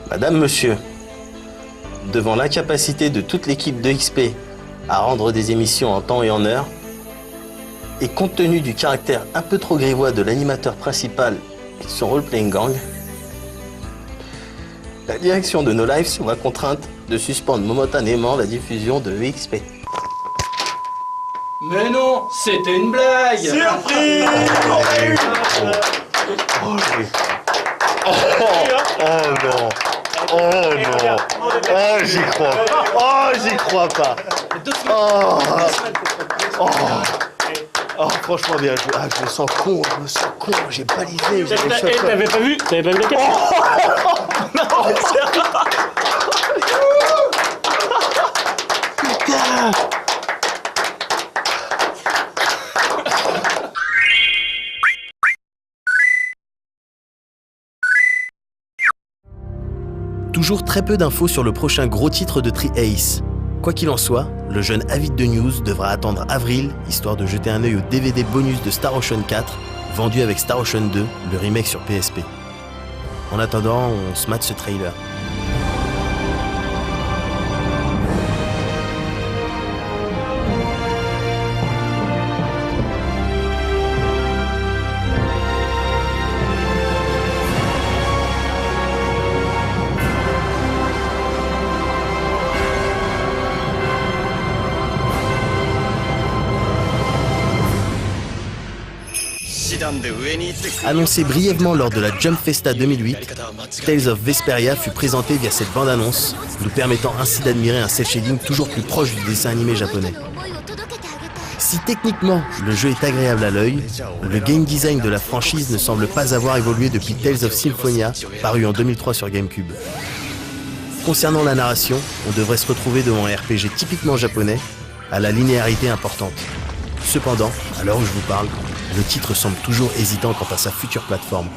Madame, monsieur, devant l'incapacité de toute l'équipe de XP à rendre des émissions en temps et en heure, et compte tenu du caractère un peu trop grivois de l'animateur principal et de son role-playing gang, la direction de No Life sera contrainte de suspendre momentanément la diffusion de XP. Mais non, c'était une blague. Surprise! Oh non! Oh non! Oh, j'y crois pas! Oh, j'y crois pas! Oh, franchement bien joué. Ah, je me sens con, j'ai balisé. T'avais pas vu la quête? Putain! Toujours très peu d'infos sur le prochain gros titre de Tri-Ace. Quoi qu'il en soit, le jeune avide de news devra attendre avril, histoire de jeter un œil au DVD bonus de Star Ocean 4, vendu avec Star Ocean 2, le remake sur PSP. En attendant, on se mate ce trailer. Annoncé brièvement lors de la Jump Festa 2008, Tales of Vesperia fut présenté via cette bande-annonce, nous permettant ainsi d'admirer un cel-shading toujours plus proche du dessin animé japonais. Si techniquement le jeu est agréable à l'œil, le game design de la franchise ne semble pas avoir évolué depuis Tales of Symphonia, paru en 2003 sur GameCube. Concernant la narration, on devrait se retrouver devant un RPG typiquement japonais, à la linéarité importante. Cependant, à l'heure où je vous parle, le titre semble toujours hésitant quant à sa future plateforme.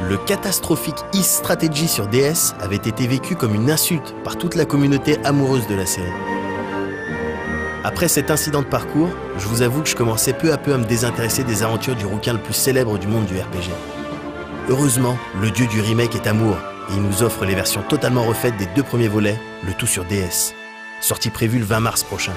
Le catastrophique Is Strategy sur DS avait été vécu comme une insulte par toute la communauté amoureuse de la série. Après cet incident de parcours, je vous avoue que je commençais peu à peu à me désintéresser des aventures du rouquin le plus célèbre du monde du RPG. Heureusement, le dieu du remake est amour, et il nous offre les versions totalement refaites des 2 premiers volets, le tout sur DS. Sortie prévue le 20 mars prochain.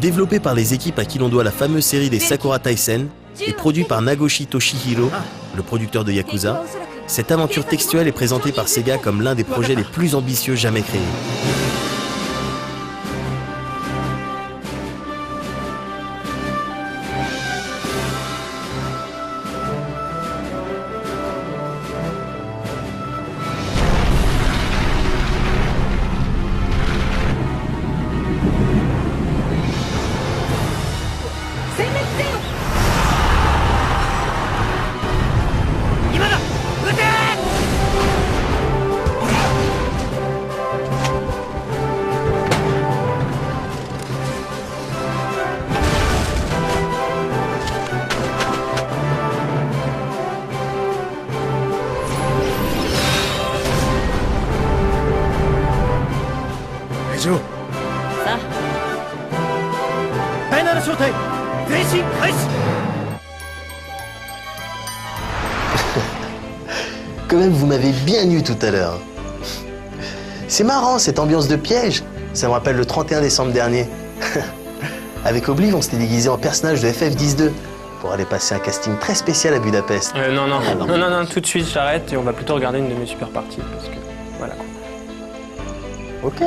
Développé par les équipes à qui l'on doit la fameuse série des Sakura Taisen et produit par Nagoshi Toshihiro, le producteur de Yakuza, cette aventure textuelle est présentée par Sega comme l'un des projets les plus ambitieux jamais créés. Quand même, vous m'avez bien eu tout à l'heure. C'est marrant, cette ambiance de piège. Ça me rappelle le 31 décembre dernier. Avec Obliv, on s'était déguisé en personnage de FF10-2 pour aller passer un casting très spécial à Budapest. Non, tout de suite, j'arrête et on va plutôt regarder une de mes super parties parce que voilà quoi. Ok.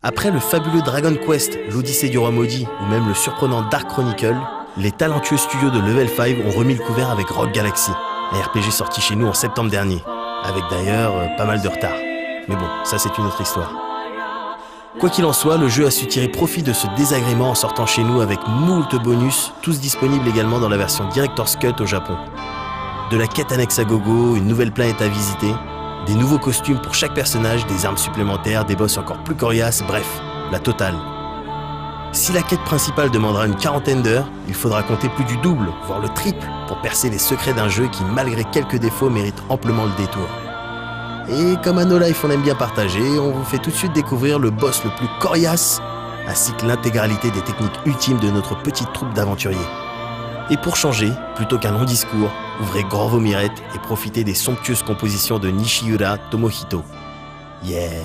Après le fabuleux Dragon Quest, l'Odyssée du Roi Maudit ou même le surprenant Dark Chronicle, les talentueux studios de Level 5 ont remis le couvert avec Rogue Galaxy, un RPG sorti chez nous en septembre dernier, avec d'ailleurs pas mal de retard. Mais bon, ça c'est une autre histoire. Quoi qu'il en soit, le jeu a su tirer profit de ce désagrément en sortant chez nous avec moult bonus, tous disponibles également dans la version Director's Cut au Japon. De la quête annexe à gogo, une nouvelle planète à visiter, des nouveaux costumes pour chaque personnage, des armes supplémentaires, des boss encore plus coriaces, bref, la totale. Si la quête principale demandera une 40aine d'heures, il faudra compter plus du double, voire le triple, pour percer les secrets d'un jeu qui, malgré quelques défauts, mérite amplement le détour. Et comme à No Life on aime bien partager, on vous fait tout de suite découvrir le boss le plus coriace, ainsi que l'intégralité des techniques ultimes de notre petite troupe d'aventuriers. Et pour changer, plutôt qu'un long discours, ouvrez grand vos mirettes et profitez des somptueuses compositions de Nishiura Tomohito. Yeah!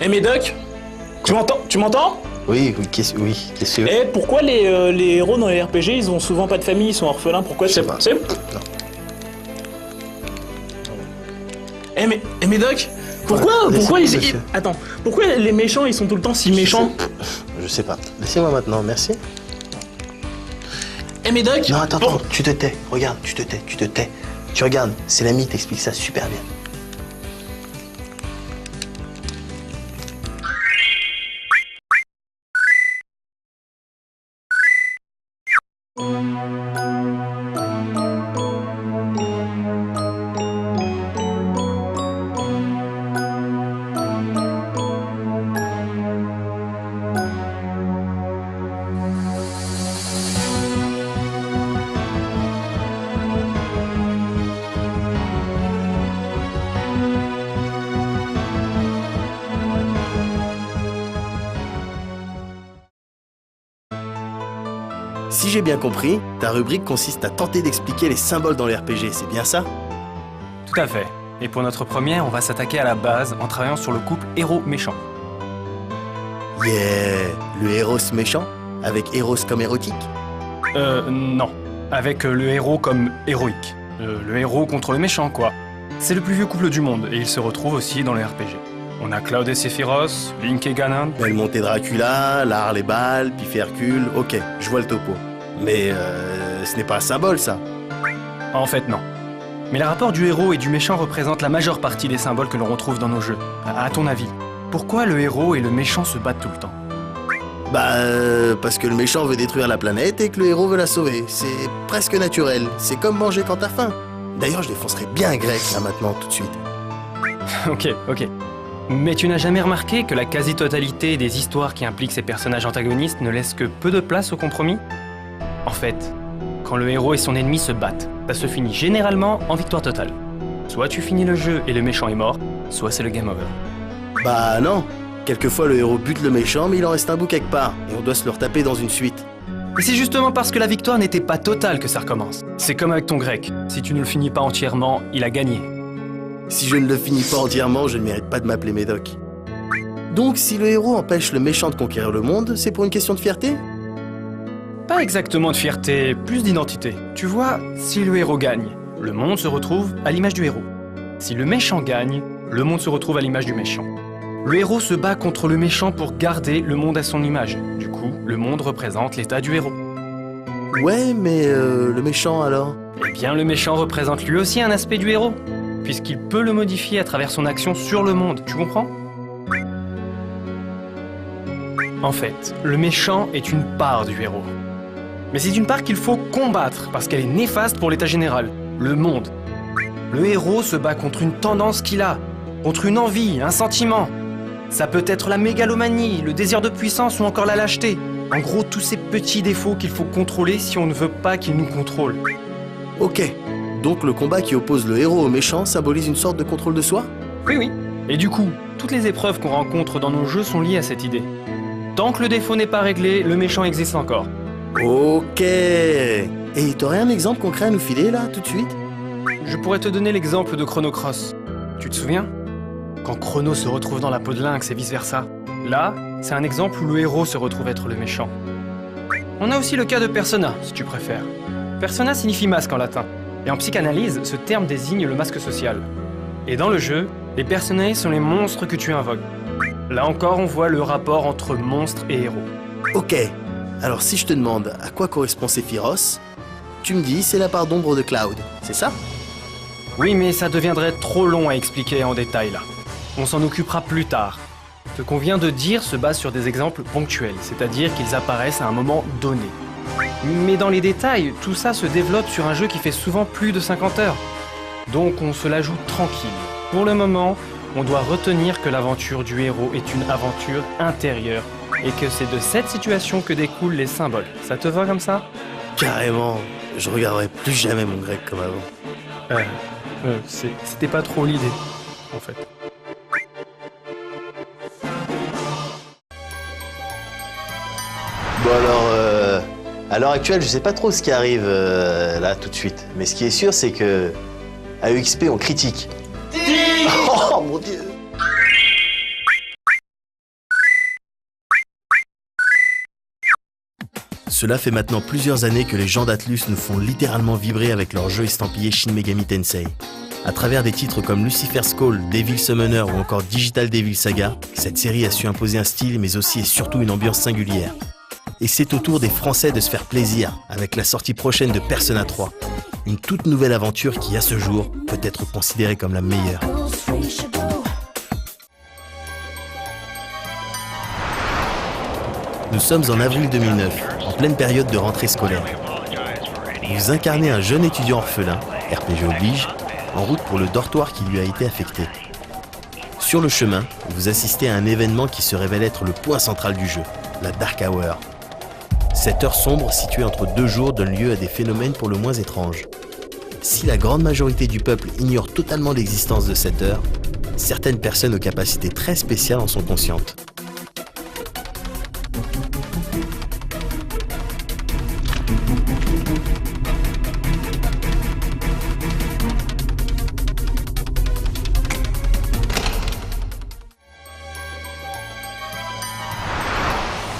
Eh Médoc, tu m'entends? Oui, qu'est-ce que... Eh, pourquoi les héros dans les RPG, ils ont souvent pas de famille, ils sont orphelins? Pourquoi? Je sais pas. Non. Eh Médoc, pourquoi ils... Attends, pourquoi les méchants, ils sont tout le temps si méchants? Je sais pas. Laissez-moi maintenant, merci. Eh Médoc. Non, attends, tu te tais. Regarde, tu te tais. Tu regardes, c'est l'ami, t'explique ça super bien. Si j'ai bien compris, ta rubrique consiste à tenter d'expliquer les symboles dans les RPG, c'est bien ça? Tout à fait. Et pour notre première, on va s'attaquer à la base en travaillant sur le couple héros-méchant. Yeah! Le héros méchant? Avec héros comme érotique? Non. Avec le héros comme héroïque. Le héros contre le méchant, quoi. C'est le plus vieux couple du monde, et il se retrouve aussi dans les RPG. On a Cloud et Sephiroth, Link et Ganon. Belmont et Dracula, Lars et Baal, Pif et Hercule, ok, je vois le topo. Mais ce n'est pas un symbole, ça. En fait, non. Mais le rapport du héros et du méchant représente la majeure partie des symboles que l'on retrouve dans nos jeux. À ton avis, pourquoi le héros et le méchant se battent tout le temps? Parce que le méchant veut détruire la planète et que le héros veut la sauver. C'est presque naturel. C'est comme manger quand t'as faim. D'ailleurs, je défoncerai bien Greg, là, maintenant, tout de suite. Ok. Mais tu n'as jamais remarqué que la quasi-totalité des histoires qui impliquent ces personnages antagonistes ne laissent que peu de place au compromis? En fait, quand le héros et son ennemi se battent, ça se finit généralement en victoire totale. Soit tu finis le jeu et le méchant est mort, soit c'est le game over. Bah non. Quelquefois, le héros bute le méchant, mais il en reste un bout quelque part, et on doit se le retaper dans une suite. Et c'est justement parce que la victoire n'était pas totale que ça recommence. C'est comme avec ton grec. Si tu ne le finis pas entièrement, il a gagné. Si je ne le finis pas entièrement, je ne mérite pas de m'appeler Médoc. Donc, si le héros empêche le méchant de conquérir le monde, c'est pour une question de fierté? Pas exactement de fierté, plus d'identité. Tu vois, si le héros gagne, le monde se retrouve à l'image du héros. Si le méchant gagne, le monde se retrouve à l'image du méchant. Le héros se bat contre le méchant pour garder le monde à son image. Du coup, le monde représente l'état du héros. Ouais, mais le méchant alors? Eh bien, le méchant représente lui aussi un aspect du héros, puisqu'il peut le modifier à travers son action sur le monde, tu comprends? En fait, le méchant est une part du héros. Mais c'est une part qu'il faut combattre, parce qu'elle est néfaste pour l'état général, le monde. Le héros se bat contre une tendance qu'il a, contre une envie, un sentiment. Ça peut être la mégalomanie, le désir de puissance ou encore la lâcheté. En gros, tous ces petits défauts qu'il faut contrôler si on ne veut pas qu'ils nous contrôlent. Ok. Donc le combat qui oppose le héros au méchant symbolise une sorte de contrôle de soi? Oui. Et du coup, toutes les épreuves qu'on rencontre dans nos jeux sont liées à cette idée. Tant que le défaut n'est pas réglé, le méchant existe encore. Ok. Et t'aurais un exemple concret à nous filer là, tout de suite? Je pourrais te donner l'exemple de Chrono Cross. Tu te souviens? Quand Chrono se retrouve dans la peau de lynx et vice-versa. Là, c'est un exemple où le héros se retrouve être le méchant. On a aussi le cas de Persona, si tu préfères. Persona signifie masque en latin. Et en psychanalyse, ce terme désigne le masque social. Et dans le jeu, les personnages sont les monstres que tu invoques. Là encore, on voit le rapport entre monstre et héros. Ok. Alors si je te demande à quoi correspond Sephiroth, tu me dis c'est la part d'ombre de Cloud, c'est ça? Oui, mais ça deviendrait trop long à expliquer en détail là. On s'en occupera plus tard. Ce qu'on vient de dire se base sur des exemples ponctuels, c'est-à-dire qu'ils apparaissent à un moment donné. Mais dans les détails, tout ça se développe sur un jeu qui fait souvent plus de 50 heures. Donc on se la joue tranquille. Pour le moment, on doit retenir que l'aventure du héros est une aventure intérieure et que c'est de cette situation que découlent les symboles. Ça te va comme ça? Carrément. Je regarderai plus jamais mon grec comme avant. C'était pas trop l'idée, en fait. Bon alors, à l'heure actuelle, je sais pas trop ce qui arrive là tout de suite. Mais ce qui est sûr, c'est que à EXP, on critique. Oh mon dieu! Cela fait maintenant plusieurs années que les gens d'Atlus nous font littéralement vibrer avec leur jeu estampillé Shin Megami Tensei. À travers des titres comme Lucifer's Call, Devil Summoner ou encore Digital Devil Saga, cette série a su imposer un style mais aussi et surtout une ambiance singulière. Et c'est au tour des Français de se faire plaisir avec la sortie prochaine de Persona 3, une toute nouvelle aventure qui à ce jour peut être considérée comme la meilleure. Nous sommes en avril 2009, en pleine période de rentrée scolaire. Vous incarnez un jeune étudiant orphelin, RPG oblige, en route pour le dortoir qui lui a été affecté. Sur le chemin, vous assistez à un événement qui se révèle être le point central du jeu, la Dark Hour. Cette heure sombre située entre deux jours donne lieu à des phénomènes pour le moins étranges. Si la grande majorité du peuple ignore totalement l'existence de cette heure, certaines personnes aux capacités très spéciales en sont conscientes.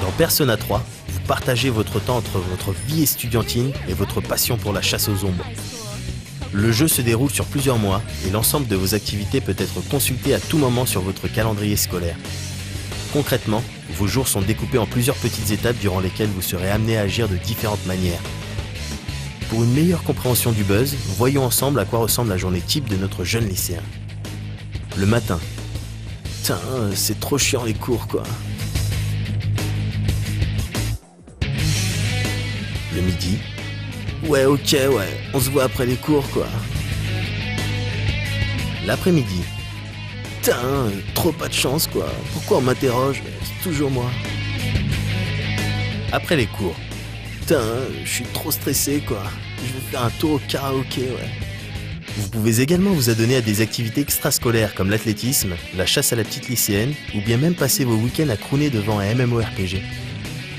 Dans Persona 3, vous partagez votre temps entre votre vie estudiantine et votre passion pour la chasse aux ombres. Le jeu se déroule sur plusieurs mois et l'ensemble de vos activités peut être consulté à tout moment sur votre calendrier scolaire. Concrètement, vos jours sont découpés en plusieurs petites étapes durant lesquelles vous serez amené à agir de différentes manières. Pour une meilleure compréhension du buzz, voyons ensemble à quoi ressemble la journée type de notre jeune lycéen. Le matin. Putain, c'est trop chiant les cours quoi. Le midi. Ouais, ok, on se voit après les cours, quoi. L'après-midi. Putain, trop pas de chance, quoi. Pourquoi on m'interroge? C'est toujours moi. Après les cours. Putain, je suis trop stressé, quoi. Je vais faire un tour au karaoké, ouais. Vous pouvez également vous adonner à des activités extrascolaires comme l'athlétisme, la chasse à la petite lycéenne, ou bien même passer vos week-ends à crooner devant un MMORPG.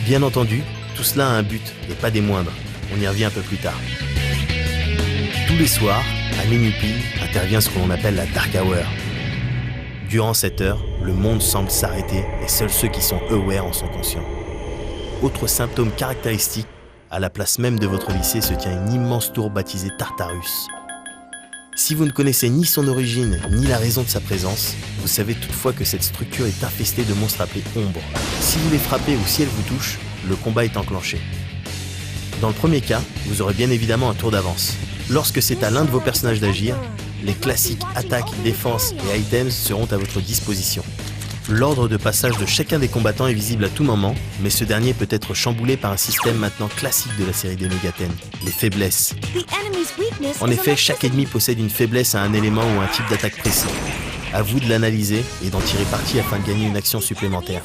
Bien entendu, tout cela a un but, et pas des moindres. On y revient un peu plus tard. Tous les soirs, à minuit pile, intervient ce que l'on appelle la Dark Hour. Durant cette heure, le monde semble s'arrêter et seuls ceux qui sont aware en sont conscients. Autre symptôme caractéristique, à la place même de votre lycée se tient une immense tour baptisée Tartarus. Si vous ne connaissez ni son origine, ni la raison de sa présence, vous savez toutefois que cette structure est infestée de monstres appelés ombres. Si vous les frappez ou si elles vous touchent, le combat est enclenché. Dans le premier cas, vous aurez bien évidemment un tour d'avance. Lorsque c'est à l'un de vos personnages d'agir, les classiques attaques, défense et items seront à votre disposition. L'ordre de passage de chacun des combattants est visible à tout moment, mais ce dernier peut être chamboulé par un système maintenant classique de la série des Megaten, les faiblesses. En effet, chaque ennemi possède une faiblesse à un élément ou un type d'attaque précis. À vous de l'analyser et d'en tirer parti afin de gagner une action supplémentaire.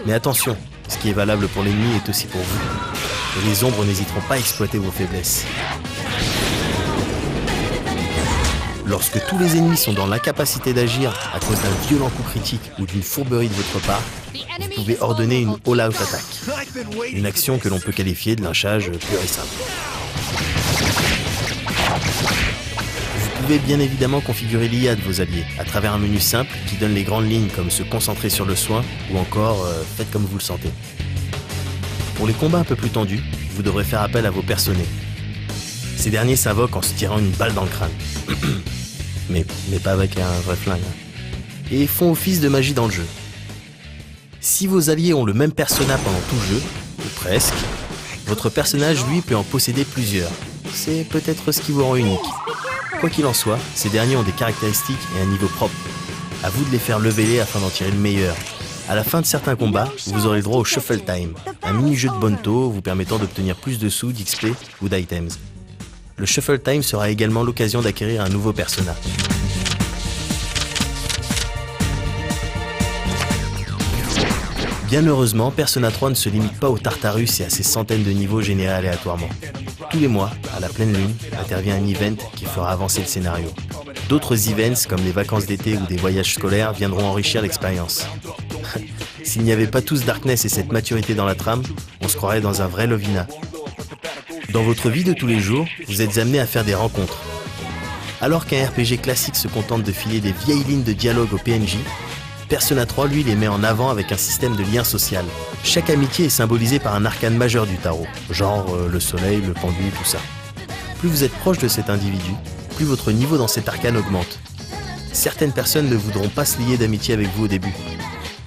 Mais attention, ce qui est valable pour l'ennemi est aussi pour vous. Et les ombres n'hésiteront pas à exploiter vos faiblesses. Lorsque tous les ennemis sont dans l'incapacité d'agir à cause d'un violent coup critique ou d'une fourberie de votre part, vous pouvez ordonner une all-out attaque. Une action que l'on peut qualifier de lynchage pur et simple. Vous pouvez bien évidemment configurer l'IA de vos alliés à travers un menu simple qui donne les grandes lignes comme se concentrer sur le soin ou encore faites comme vous le sentez. Pour les combats un peu plus tendus, vous devrez faire appel à vos personnés. Ces derniers s'invoquent en se tirant une balle dans le crâne. mais pas avec un vrai flingue. Et font office de magie dans le jeu. Si vos alliés ont le même persona pendant tout le jeu, ou presque, votre personnage lui peut en posséder plusieurs. C'est peut-être ce qui vous rend unique. Quoi qu'il en soit, ces derniers ont des caractéristiques et un niveau propre. À vous de les faire leveler afin d'en tirer le meilleur. À la fin de certains combats, vous aurez le droit au Shuffle Time, un mini-jeu de Bonto vous permettant d'obtenir plus de sous, d'XP ou d'items. Le Shuffle Time sera également l'occasion d'acquérir un nouveau persona. Bien heureusement, Persona 3 ne se limite pas au Tartarus et à ses centaines de niveaux générés aléatoirement. Tous les mois, à la pleine lune, intervient un event qui fera avancer le scénario. D'autres events, comme les vacances d'été ou des voyages scolaires, viendront enrichir l'expérience. S'il n'y avait pas tous Darkness et cette maturité dans la trame, on se croirait dans un vrai Lovina. Dans votre vie de tous les jours, vous êtes amené à faire des rencontres. Alors qu'un RPG classique se contente de filer des vieilles lignes de dialogue au PNJ, Persona 3, lui, les met en avant avec un système de lien social. Chaque amitié est symbolisée par un arcane majeur du tarot, genre le soleil, le pendu, tout ça. Plus vous êtes proche de cet individu, plus votre niveau dans cet arcane augmente. Certaines personnes ne voudront pas se lier d'amitié avec vous au début.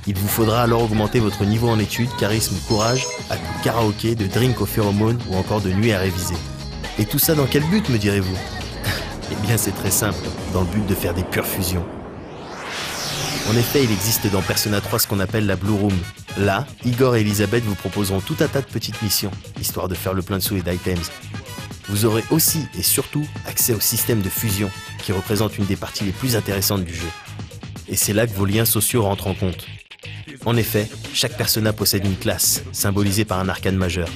Il vous faudra alors augmenter votre niveau en études, charisme ou courage, à coups de karaoké, de drink aux phéromones ou encore de nuit à réviser. Et tout ça dans quel but, me direz-vous? Eh bien c'est très simple, dans le but de faire des pures fusions. En effet, il existe dans Persona 3 ce qu'on appelle la Blue Room. Là, Igor et Elisabeth vous proposeront tout un tas de petites missions, histoire de faire le plein de sous et d'items. Vous aurez aussi et surtout accès au système de fusion, qui représente une des parties les plus intéressantes du jeu. Et c'est là que vos liens sociaux rentrent en compte. En effet, chaque persona possède une classe, symbolisée par un arcane majeur.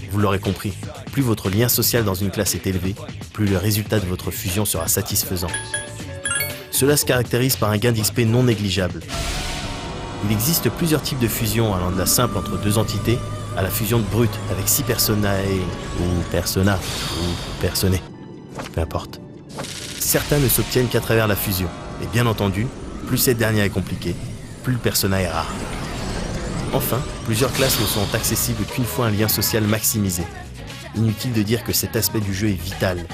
Vous l'aurez compris, plus votre lien social dans une classe est élevé, plus le résultat de votre fusion sera satisfaisant. Cela se caractérise par un gain d'XP non négligeable. Il existe plusieurs types de fusions allant de la simple entre deux entités à la fusion de brute avec 6 personnae ou persona ou personné, peu importe. Certains ne s'obtiennent qu'à travers la fusion, et bien entendu, plus cette dernière est compliquée, plus le persona est rare. Enfin, plusieurs classes ne sont accessibles qu'une fois un lien social maximisé. Inutile de dire que cet aspect du jeu est vital.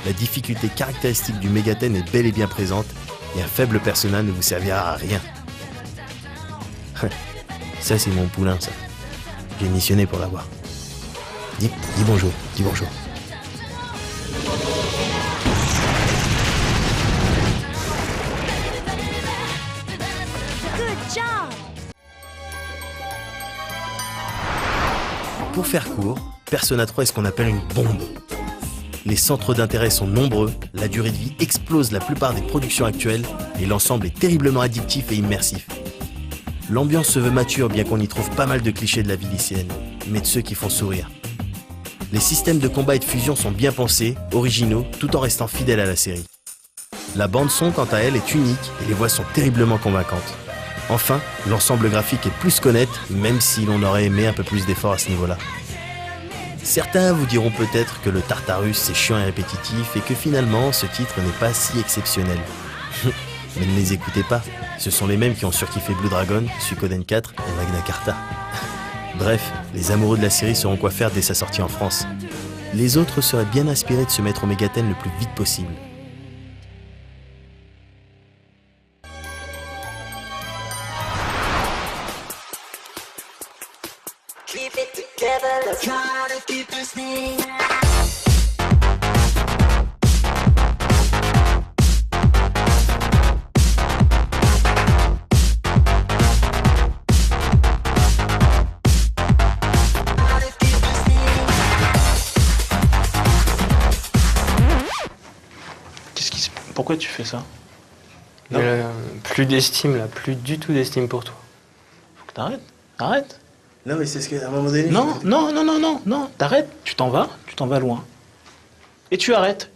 La difficulté caractéristique du Megaten est bel et bien présente, et un faible persona ne vous servira à rien. Ça c'est mon poulain, ça. J'ai missionné pour l'avoir. Dis bonjour, dis bonjour. Pour faire court, Persona 3 est ce qu'on appelle une bombe. Les centres d'intérêt sont nombreux, la durée de vie explose la plupart des productions actuelles et l'ensemble est terriblement addictif et immersif. L'ambiance se veut mature bien qu'on y trouve pas mal de clichés de la vie lycéenne, mais de ceux qui font sourire. Les systèmes de combat et de fusion sont bien pensés, originaux, tout en restant fidèles à la série. La bande-son, quant à elle, est unique et les voix sont terriblement convaincantes. Enfin, l'ensemble graphique est plus qu'honnête, même si l'on aurait aimé un peu plus d'efforts à ce niveau-là. Certains vous diront peut-être que le Tartarus c'est chiant et répétitif et que finalement ce titre n'est pas si exceptionnel. Mais ne les écoutez pas, ce sont les mêmes qui ont surkiffé Blue Dragon, Suikoden 4 et Magna Carta. Bref, les amoureux de la série sauront quoi faire dès sa sortie en France. Les autres seraient bien inspirés de se mettre au Megaten le plus vite possible. Keep it together, let's try to keep this thing. Pourquoi tu fais ça? Plus d'estime là, plus du tout d'estime pour toi. Faut que t'arrêtes. Arrête. Non mais c'est ce qu'à un moment donné... Non, t'arrêtes. Tu t'en vas loin. Et tu arrêtes.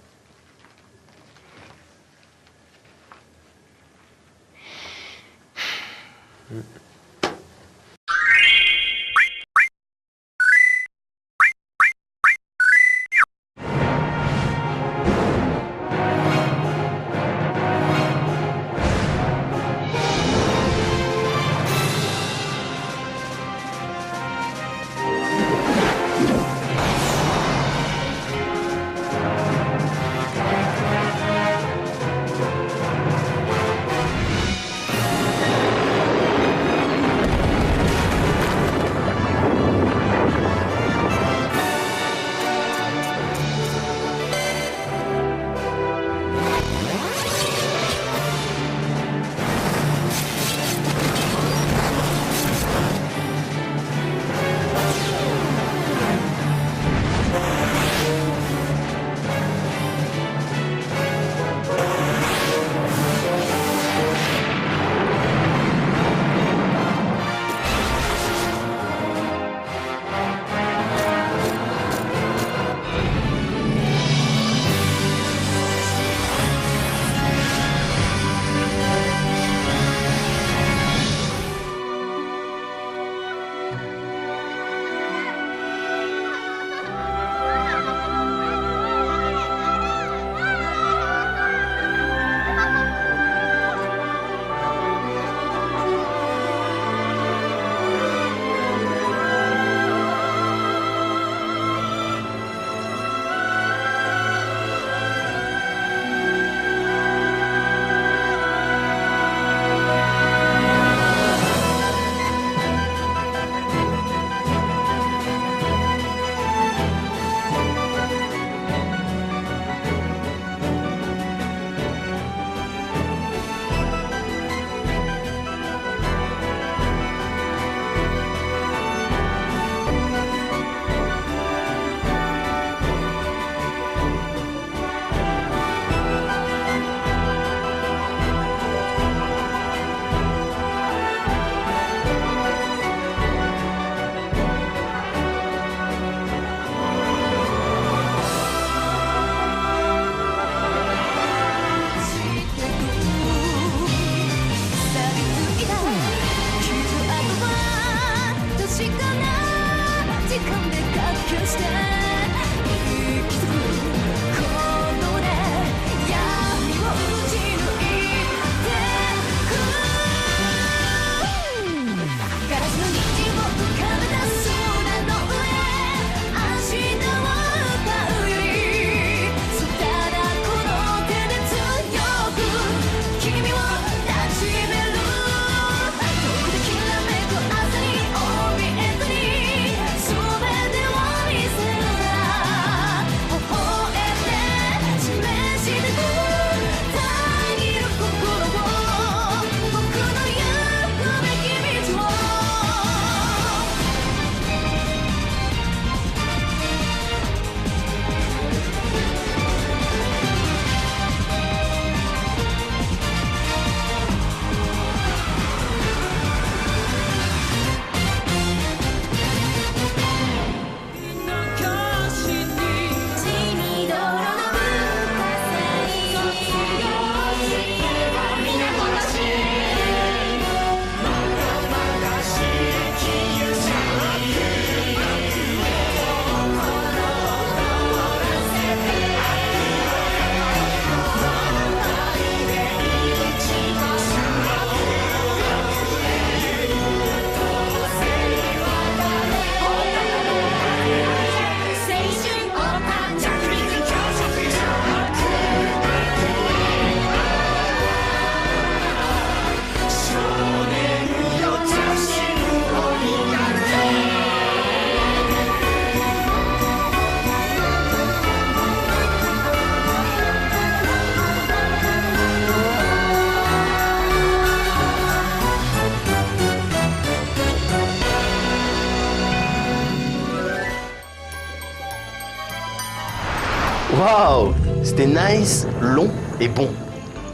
Waouh! C'était nice, long et bon.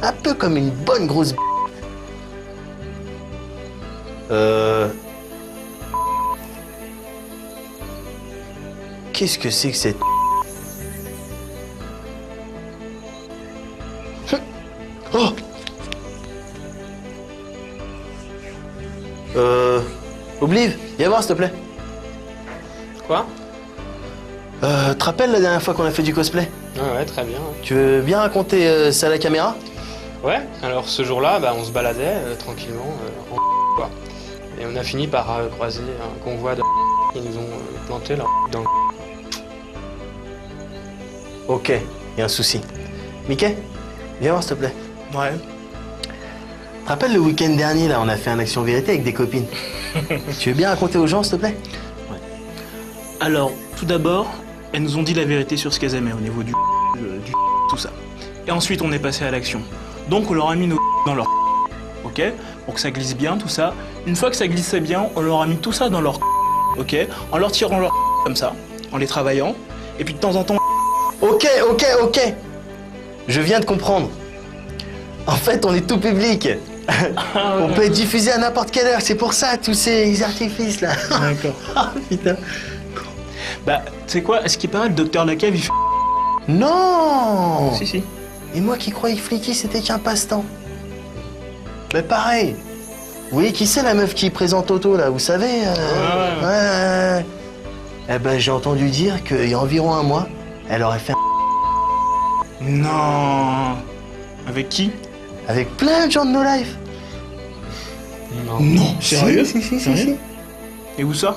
Un peu comme une bonne grosse b***. Qu'est-ce que c'est que cette... Oh! Oblive, viens voir s'il te plaît. Quoi? Te rappelles la dernière fois qu'on a fait du cosplay? Ouais, très bien. Tu veux bien raconter ça à la caméra? Ouais, alors ce jour-là, on se baladait tranquillement en quoi. Et on a fini par croiser un convoi de qui nous ont planté leur dans le... Ok, y a un souci. Mickey, viens voir s'il te plaît. Ouais. Te rappelles le week-end dernier, là, on a fait un action vérité avec des copines. Tu veux bien raconter aux gens, s'il te plaît? Alors, tout d'abord, elles nous ont dit la vérité sur ce qu'elles aimaient au niveau du tout ça. Et ensuite, on est passé à l'action. Donc, on leur a mis nos dans leur ok? Pour que ça glisse bien, tout ça. Une fois que ça glissait bien, on leur a mis tout ça dans leur ok? En leur tirant leur comme ça, en les travaillant. Et puis de temps en temps... Ok. Je viens de comprendre. En fait, on est tout public. On peut être diffusé à n'importe quelle heure. C'est pour ça, tous ces artifices, là. D'accord. Ah, putain. Bah, tu sais quoi? À ce qui paraît, le docteur Lacave, il fait... Non! Si. Et moi qui croyais que Flicky, c'était qu'un passe-temps. Mais pareil. Vous voyez qui c'est, la meuf qui présente Auto, là? Vous savez ouais. Eh ben, j'ai entendu dire qu'il y a environ un mois, elle aurait fait un... Non. Avec qui? Avec plein de gens de No Life. Non. Sérieux? Si. Et où ça?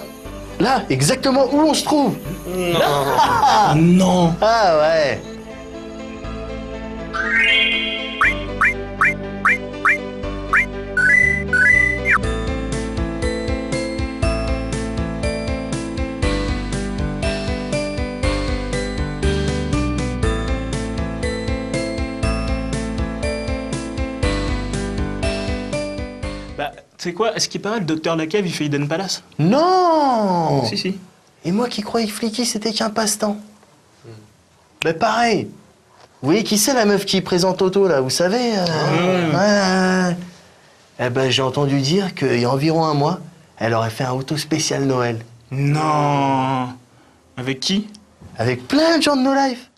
Là, exactement où on se trouve. Non. Ah non. Ah ouais. Bah, tu sais quoi? À ce qui paraît, le docteur Lacave, il fait Eden Palace. Non! Si. Et moi qui croyais que Flicky, c'était qu'un passe-temps. Mais pareil. Vous voyez qui c'est, la meuf qui présente Auto, là? Vous savez ouais. Eh ben, j'ai entendu dire qu'il y a environ un mois, elle aurait fait un auto spécial Noël. Non. Avec qui? Avec plein de gens de No Life.